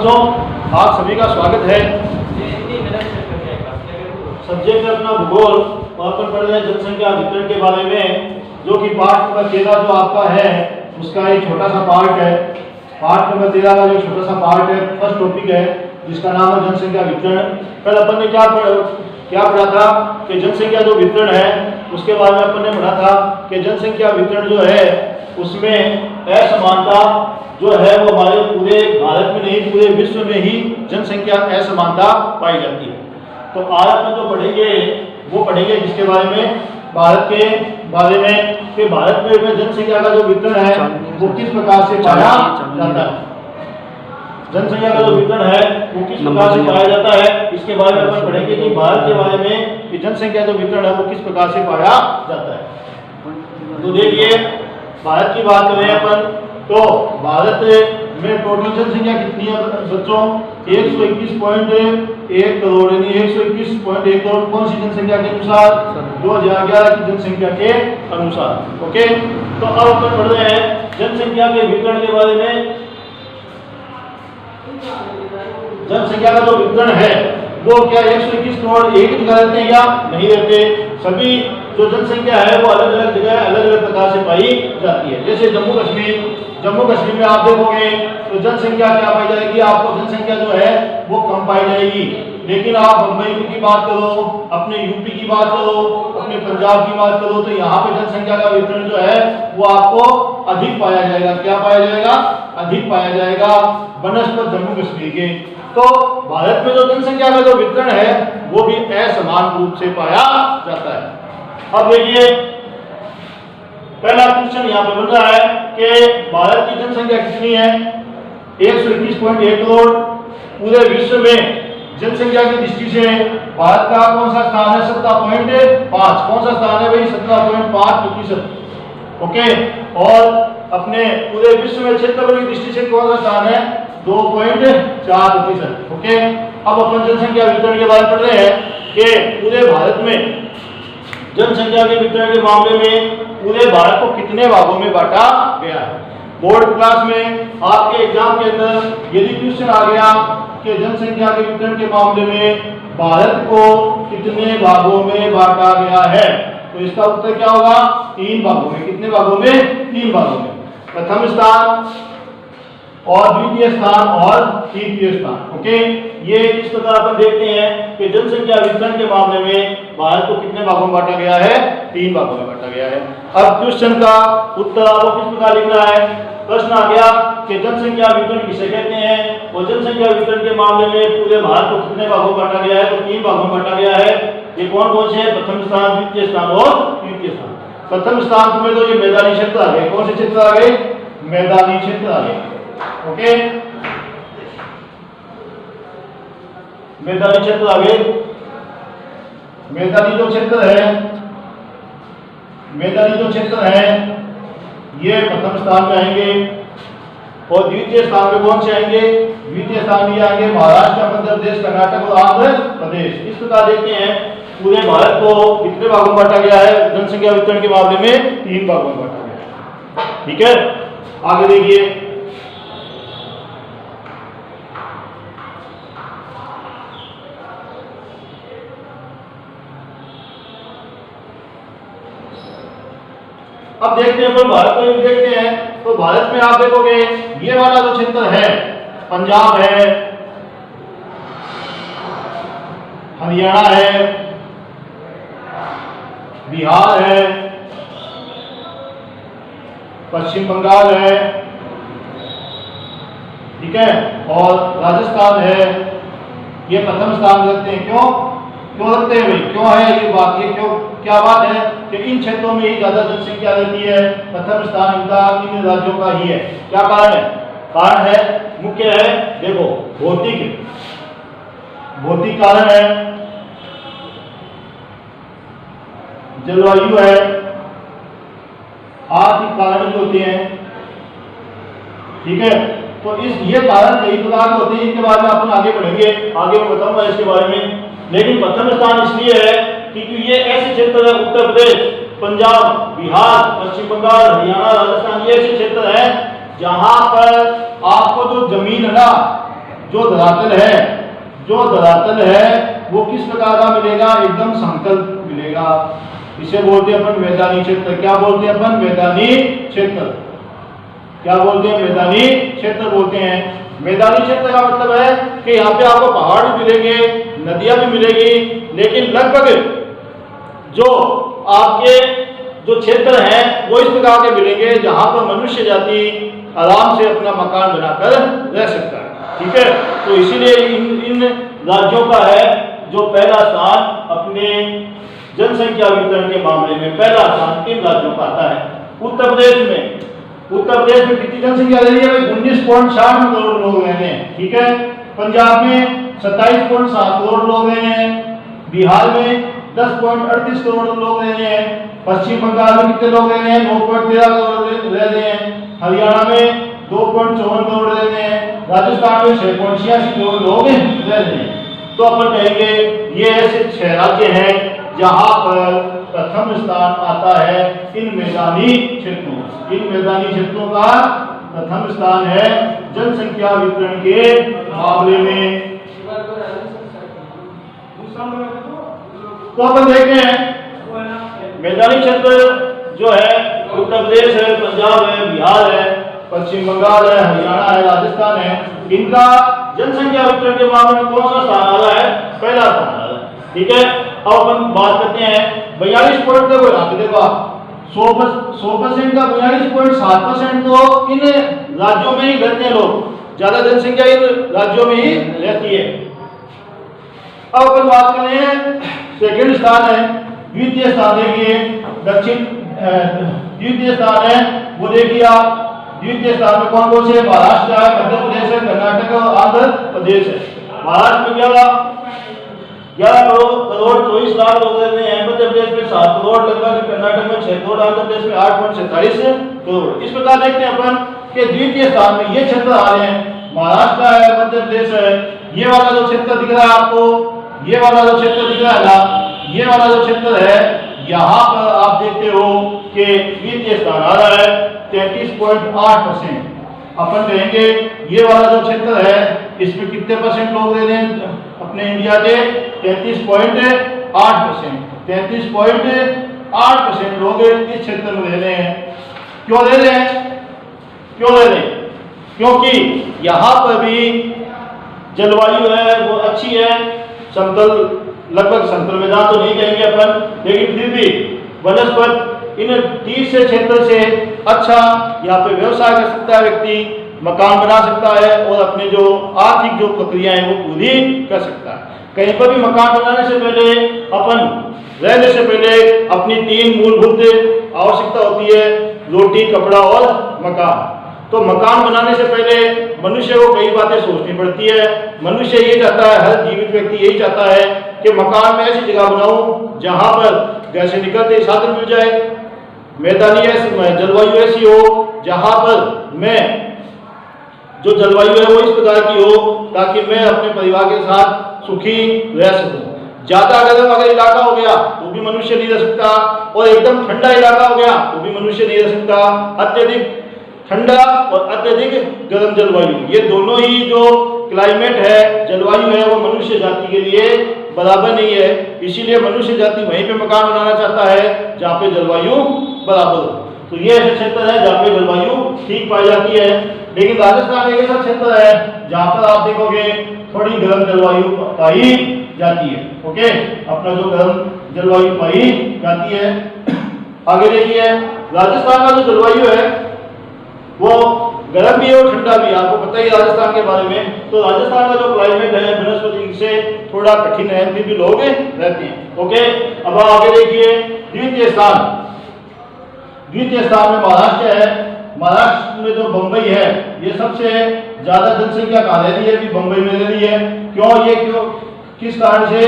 बच्चों, आप सभी का स्वागत है। सब्जेक्ट है अपना भूगोल और अपन पढ़ रहे हैं जनसंख्या वितरण के बारे में, जो कि पार्ट नंबर 13 जो आपका है उसका एक छोटा सा पार्ट है। पार्ट नंबर 13 का जो छोटा सा पार्ट है, फर्स्ट टॉपिक है जिसका नाम है जनसंख्या वितरण। कल अपन ने क्या पढ़ा था कि जनसंख्या जो वितरण है उसके बारे में अपन ने पढ़ा था कि जनसंख्या वितरण जो है उसमें असमानता जो है वो हमारे पूरे भारत में नहीं पूरे विश्व में ही जनसंख्या असमानता पाई जाती है। तो आज अपन जो पढ़ेंगे वो पढ़ेंगे जिसके बारे में भारत के बारे में कि भारत में जनसंख्या का जो वितरण है वो किस प्रकार से पाया जाता है। जनसंख्या का जो वितरण है वो किस प्रकार से पाया जाता है, इसके बारे में अपन पढ़ेंगे कि भारत के बारे में कि जनसंख्या जो वितरण है वो किस प्रकार से पाया जाता है। तो देखिए, भारत की बात करें अपन तो भारत में टोटल जनसंख्या कितनी है बच्चों? 121.1 करोड़, यानी 121.1 करोड़। कौन सी जनसंख्या के अनुसार? 2011 की जनसंख्या के अनुसार। ओके, तो अब अपन पढ़ रहे हैं जनसंख्या के वितरण के बारे में। जनसंख्या का जो वितरण है वो क्या 121 करोड़ एक जगह रहते हैं या नहीं रहते? सभी जो जनसंख्या है वो अलग अलग जगह अलग अलग प्रकार से पाई जाती है। जैसे जम्मू कश्मीर में आप देखोगे तो जनसंख्या क्या पाई जाएगी? आपको जनसंख्या जो है वो कम पाई जाएगी। लेकिन आप बम्बई की बात करो, अपने यूपी की बात करो, अपने पंजाब की बात करो, तो यहाँ पे जनसंख्या का वितरण जो है वो आपको अधिक पाया जाएगा। क्या पाया जाएगा? अधिक पाया जाएगा बनस्पत जम्मू कश्मीर के। तो भारत में जो जनसंख्या का जो वितरण है वो भी असमान रूप से पाया जाता है। अब देखिए, पहला क्वेश्चन यहाँ पे बन रहा है कि भारत की जनसंख्या कितनी है? 121.1 करोड़। पूरे विश्व में जनसंख्या की दृष्टि से भारत का कौन सा स्थान है? 17.5। कौन सा स्थान है भाई? 17.5%। ओके, और अपने पूरे विश्व में क्षेत्रफल की दृष्टि से कौन सा स्थान है? 2.4%। ओके, अब अपन जनसंख्या वितरण के बारे में पढ़ रहे हैं कि पूरे भारत में जनसंख्या के वितरण के मामले में पूरे भारत को कितने भागों में बांटा गया है। बोर्ड क्लास में आपके एग्जाम के अंदर यदि क्वेश्चन आ गया कि जनसंख्या के वितरण के मामले में भारत को कितने भागों में बांटा गया है, तो इसका उत्तर क्या होगा? 3 भागों में। कितने भागों में? 3 भागों में। प्रथम स्थान और द्वितीय स्थान और तृतीय स्थान। ओके, ये इस प्रकार अपन देखते हैं कि जनसंख्या वितरण के मामले में भारत को कितने भागों में बांटा गया है? 3 भागों में बांटा गया है। अब क्वेश्चन का उत्तर आपको किस प्रकार लिखना है? प्रश्न आ गया कि जनसंख्या वितरण किसे कहते हैं, और जनसंख्या वितरण के मामले में पूरे भारत को कितने भागों में बांटा गया है? तो 3 भागों में बांटा गया है। ये कौन कौन से हैं? प्रथम स्थान, द्वितीय स्थान और तृतीय स्थान। प्रथम स्थान में तो ये मैदानी क्षेत्र आ गए। कौन से क्षेत्र आ गए? मैदानी क्षेत्र आ गए। ओके, मैदानी क्षेत्र आ गए। मैदानी जो क्षेत्र है ये प्रथम स्थान में आएंगे। और द्वितीय स्थान में कौन से आएंगे? द्वितीय स्थान में आएंगे महाराष्ट्र, मध्य प्रदेश, कर्नाटक और आंध्र प्रदेश। इस प्रकार देखते हैं पूरे भारत को कितने भागों में बांटा गया है जनसंख्या वितरण के मामले में? 3 भागों में बांटा गया है। ठीक है, आगे देखिए। अब देखते हैं अपन भारत में देखते हैं तो भारत में आप देखोगे ये वाला जो क्षेत्र है, पंजाब है, हरियाणा है, बिहार है, पश्चिम बंगाल है, ठीक है, और राजस्थान है। ये प्रथम स्थान रखते हैं। क्यों रखते हैं भाई? क्यों है ये बात? ये क्यों, क्या बात है कि इन क्षेत्रों में ही ज्यादा जनसंख्या रहती है। प्रथम स्थान इनका इन राज्यों का ही है। क्या कारण है? कारण है, मुख्य है, देखो भौतिक कारण है, जलवायु है, आर्थिक कारण भी होते हैं। ठीक है, तो ये कारण कई प्रकार के होते हैं, इनके बारे में अपन आगे बढ़ेंगे, आगे मैं बताऊंगा इसके बारे में। लेकिन प्रथम स्थान इसलिए है क्योंकि ये ऐसे क्षेत्र है, उत्तर प्रदेश, पंजाब, बिहार, पश्चिम बंगाल, हरियाणा, राजस्थान, ये ऐसे क्षेत्र हैं जहां पर आपको जो जमीन है ना जो धरातल है वो किस प्रकार का मिलेगा, एकदम समतल मिलेगा। इसे बोलते हैं अपन मैदानी क्षेत्र। क्या बोलते हैं अपन, मैदानी क्षेत्र। क्या बोलते हैं, मैदानी क्षेत्र बोलते हैं। मैदानी क्षेत्र का मतलब है कि यहाँ पे आपको पहाड़ भी मिलेंगे, नदियां भी मिलेगी, लेकिन लगभग जो आपके जो क्षेत्र हैं वो इस प्रकार के मिलेंगे जहां पर मनुष्य जाति आराम से अपना मकान बनाकर रह सकता है। ठीक है, तो इसीलिए इन राज्यों का है जो पहला स्थान अपने जनसंख्या वितरण के मामले में पहला स्थान इन राज्यों का आता है। उत्तर प्रदेश में कितनी जनसंख्या रह रही है भाई, 19.6 करोड़ लोग रह रहे हैं। ठीक है, पंजाब में 27.7 करोड़ लोग रह रहे हैं, बिहार में 10.38 करोड़ लोग रह रहे हैं, पश्चिम बंगाल में कितने लोग रह रहे हैं, 9.13 करोड़ रह रहे हैं, हरियाणा में 2.54 करोड़ रह रहे हैं, राजस्थान में 6.86 करोड़ लोग रह रहे हैं। तो अपन कहेंगे ये ऐसे 6 राज्य हैं जहां पर प्रथम स्थान आता है इन मैदानी क्षेत्रों। इन मैदानी क्षेत्रों का प्रथम स्थान है जनसंख्या वितरण के मामले में। तो अपन देखते हैं मैदानी क्षेत्र जो है उत्तर प्रदेश है, पंजाब है, बिहार है, पश्चिम बंगाल है, हरियाणा है, राजस्थान है, इनका जनसंख्या वितरण के मामले में कौन सा स्थान आ रहा है, पहला स्थान आ रहा है। ठीक है, अब अपन बात करते हैं 42% देखो यहाँ पे देखो आप 100% का 42.7% तो इन राज्यों में ही रहते हैं लोग, ज्यादा जनसंख्या इन राज्यों में ही रहती है। अब अपन बात करें सेकंड स्थान है, द्वितीय स्थान देखिए द्वितीय स्थान है वो देखिए आप, द्वितीय स्थान में कौन कौन से, महाराष्ट्र है, मध्य प्रदेश है, कर्नाटक और आंध्र प्रदेश है। महाराष्ट्र में 11 करोड़ 24 लाख लोग रहते हैं, मध्य प्रदेश में 7 करोड़ लगभग, कर्नाटक में 6 करोड़, आंध्र प्रदेश में 8.47 करोड़। इस प्रकार देखते हैं अपन कि द्वितीय स्थान में ये क्षेत्र आ रहे हैं, महाराष्ट्र है, मध्य प्रदेश है। ये वाला जो क्षेत्र दिख रहा है आपको, ये वाला जो क्षेत्र दिख रहा है ना, ये वाला जो क्षेत्र है यहाँ पर आप देखते हो कि द्वितीय स्थान आ रहा है 33.8%। अपन कहेंगे ये वाला जो क्षेत्र है इसमें कितने परसेंट लोग रह रहे हैं अपने इंडिया के, 33.8%। 33.8% लोग इस क्षेत्र में रह रहे हैं। क्यों रह रहे हैं, क्यों रह रहे हैं? क्योंकि यहाँ पर भी जलवायु है वो अच्छी है, समतल लगभग समतल मैदान तो नहीं कहेंगे अपन, लेकिन फिर भी वनस्पत इन 30 से क्षेत्र से अच्छा यहाँ पे व्यवसाय कर सकता है, व्यक्ति मकान बना सकता है और अपने जो आर्थिक जो प्रक्रियाएं वो पूरी कर सकता है। कहीं पर भी मकान बनाने से पहले अपन रहने से पहले अपनी 3 मूलभूत आवश्यकता होती है, रोटी, कपड़ा और मकान। तो मकान बनाने से पहले मनुष्य को कई बातें सोचनी पड़ती है। मनुष्य ये चाहता है, हर जीवित व्यक्ति यही चाहता है कि मकान में ऐसी जगह बनाऊं जहां पर घर से निकलते साधन मिल जाए, मैदानी ऐसी जलवायु ऐसी हो जहां पर मैं जो जलवायु है वो इस प्रकार की हो ताकि मैं अपने परिवार के साथ सुखी रह सकूं। ज्यादा गर्म अगर इलाका हो गया तो भी मनुष्य नहीं रह सकता, और एकदम ठंडा इलाका हो गया तो भी मनुष्य नहीं रह सकता। अत्यधिक ठंडा और अत्यधिक गर्म जलवायु, ये दोनों ही जो क्लाइमेट है, जलवायु है, वो मनुष्य जाति के लिए बराबर नहीं है। इसीलिए मनुष्य जाति वहीं पे मकान बनाना चाहता है जहाँ पे जलवायु बराबर हो। तो ये ऐसे क्षेत्र है जहाँ पे जलवायु ठीक पाई जाती है। लेकिन राजस्थान एक ऐसा क्षेत्र है जहाँ पर आप देखोगे थोड़ी गर्म जलवायु पाई जाती है। ओके, अपना जो गर्म जलवायु पाई जाती है। आगे देखिए, राजस्थान का जो जलवायु है वो गर्म भी है और ठंडा भी है, आपको पता ही राजस्थान के बारे में। तो राजस्थान का जो क्लाइमेट है वनस्पति से थोड़ा कठिन है, फिर भी लोग रहते हैं। ओके, अब आगे देखिए द्वितीय स्थान में महाराष्ट्र है। महाराष्ट्र में जो बंबई है ये सबसे ज्यादा जनसंख्या कहाँ रह रही है, भी बंबई में रह रही है। क्यों किस कारण से?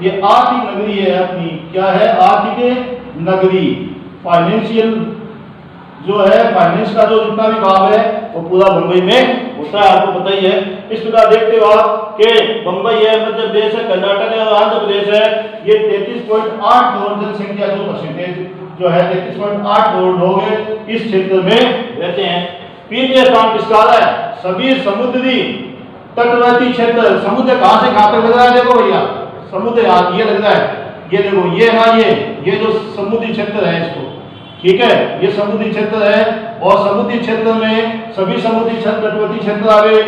ये आर्थिक नगरी है अपनी। क्या है? आर्थिक नगरी। फाइनेंशियल जो है, फाइनेंस का जो जितना भी काम है वो पूरा बंबई में होता है, आपको पता ही है। इस प्रकार देखते हो आप कि बंबई है, मध्य प्रदेश है, कर्नाटक है और आंध्र प्रदेश है। ये 33.8 करोड़ जनसंख्या जो परसेंटेज जो है 33.8 करोड़ लोग इस क्षेत्र में रहते हैं। तृतीय स्थान किसका है? सभी समुद्री तटवर्ती क्षेत्र, समुद्र कहां से कहां तक लग रहा है, देखो भैया समुद्र यहाँ ये लग रहा है, ये देखो ये है ना, ये जो समुद्री क्षेत्र है इसको, ठीक है, ये समुद्री क्षेत्र है। और समुद्री क्षेत्र में सभी समुद्री क्षेत्र तटवर्ती क्षेत्र आ गए।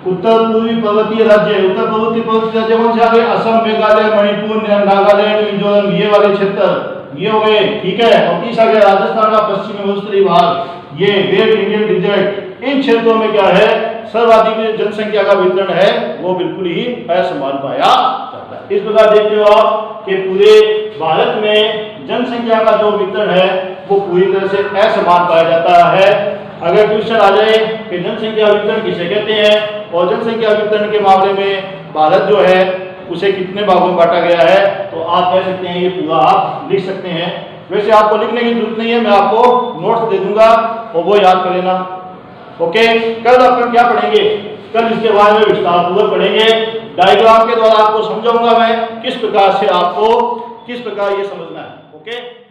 उत्तर पूर्वी पर्वतीय राज्य, उत्तर पूर्वी पर्वतीय राज्य कौन से आ गए, असम, मेघालय, मणिपुर, नागालैंड, मिजोरम, ये वाले क्षेत्र ये हो गए, ठीक है। और तीसरा गया राजस्थान का पश्चिमी उत्तरी भाग, ये ग्रेट इंडियन डिजर्ट। इन क्षेत्रों में क्या है, सर्वाधिक जनसंख्या का वितरण है वो बिल्कुल ही असमान पाया जाता है। इस प्रकार देखते हो आप कि पूरे भारत में जनसंख्या का जो वितरण है वो पूरी तरह से असमान पाया जाता है। अगर क्वेश्चन आ जाए कि जनसंख्या वितरण किसे कहते हैं और जनसंख्या वितरण के मामले में भारत जो है उसे कितने भागों में बांटा गया है, तो आप कह सकते हैं ये पूरा आप लिख सकते हैं। वैसे आपको लिखने की जरूरत नहीं है, मैं आपको नोट्स दे दूंगा और वो याद कर लेना। ओके, कल अपन क्या पढ़ेंगे, कल इसके बारे में विस्तारपूर्वक पढ़ेंगे। डायग्राम के द्वारा आपको समझाऊंगा मैं किस प्रकार से आपको किस प्रकार ये समझना है। ओके।